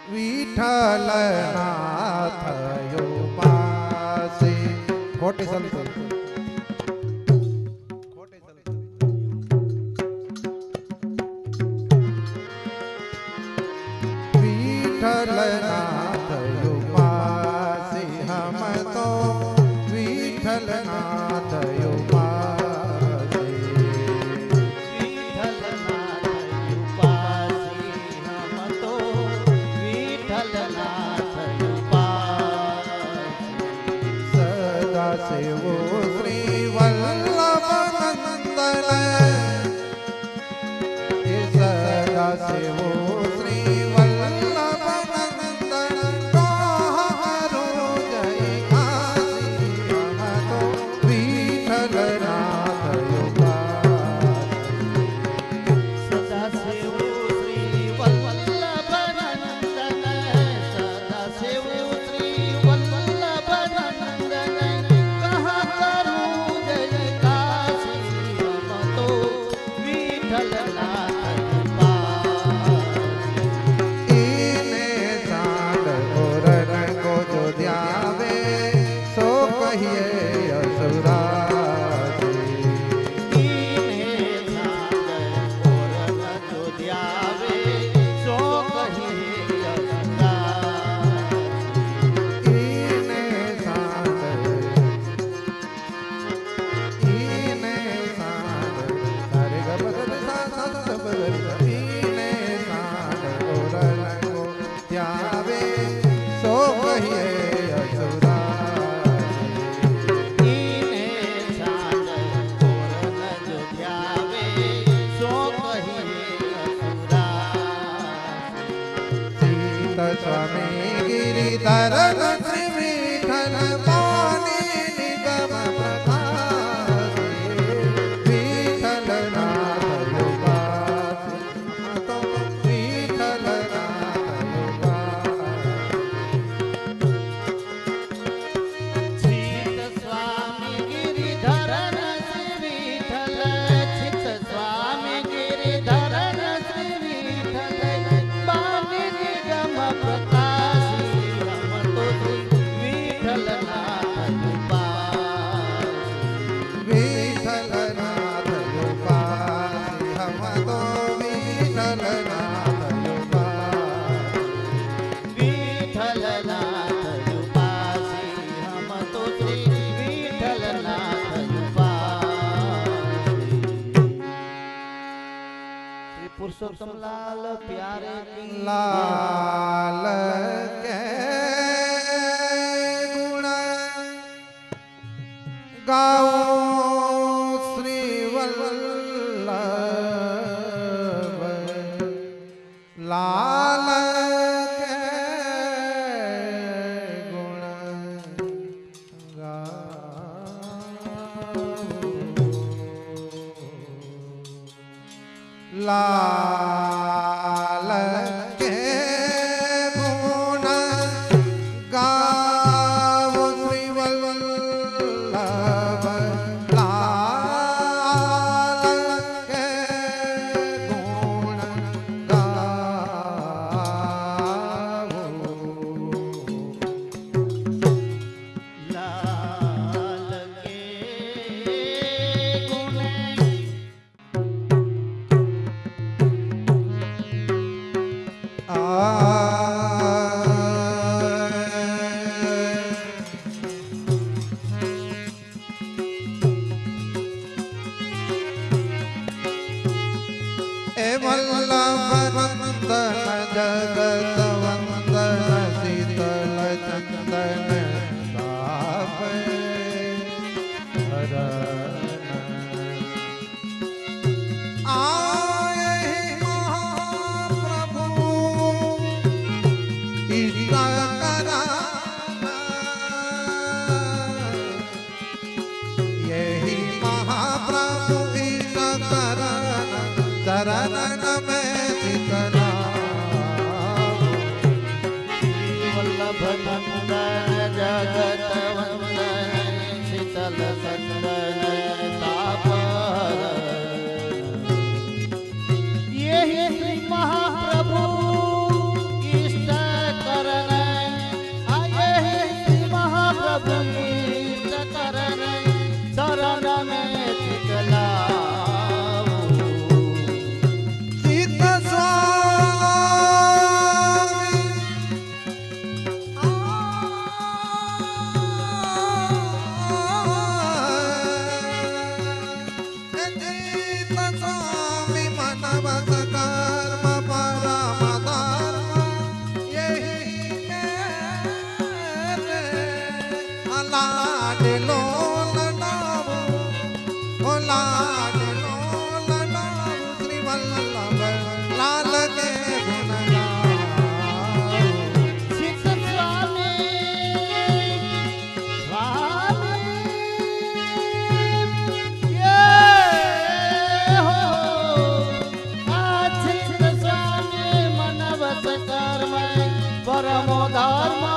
વિઠ્ઠલ નાથયો પાસે ખોટી સંતો વિઠ્ઠલ નાથયો પાસે હમ તો વિઠ્ઠલ નાથયો સેવો શ્રી વલ્લભ નંદન એ સદા સેવો શ્રી વલ્લભ નંદન કહો જય કાશી હમ તો વિઠ્ઠલ નાથ સદા સેવો શ્રી વલ્લભ નંદન સદા સેવો શ્રી વલ્લભ નંદન સ્વામી ગિરિધર શ્રી વિઠ્ઠલ પાણી નિગમ પ્રકાશ વિઠ્ઠલ નાથ તો વિઠ્ઠલ ચિત્ત સ્વામી ગિરિધર શ્રી વિઠ્ઠલ ચિત્ત સ્વામી ગિરિધર શ્રી વિઠ્ઠલ પાણી નિગમ પ્રકાશી રમતો વિઠ્ઠલ નાથ વિઠ્ઠલ નાથ ઉપાસી હમ તો વિઠ્ઠલ નાથ વિઠ્ઠલ નાથ ઉપાસી હમ તો શ્રી વિઠ્ઠલ નાથ ઉપાસી શ્રી પુરુષોત્તમ લાલ પ્યારે કી લાલ કે ગુણ ગાઓ શ્રી વલ્લભ લાલ કે ગુણ ગાઓ લાલ કે ગુણ ગાઓ શ્રી વલ્લભ લાલ કે ગુણ ગાઓ લાલ કે ગુણ એ વલ્લભ નંદન જગત વંદન શીતલ ચંદન સાપે આયે મહાપ્રભુ ઈશ્વર यही महाप्रभु चरण में चितना વલ્લભ નંદન જગત વંદન શીતલ સંદન તાપર યહી શ્રી મહાપ્રભુ ઈષ્ટ પરમો ધર્મ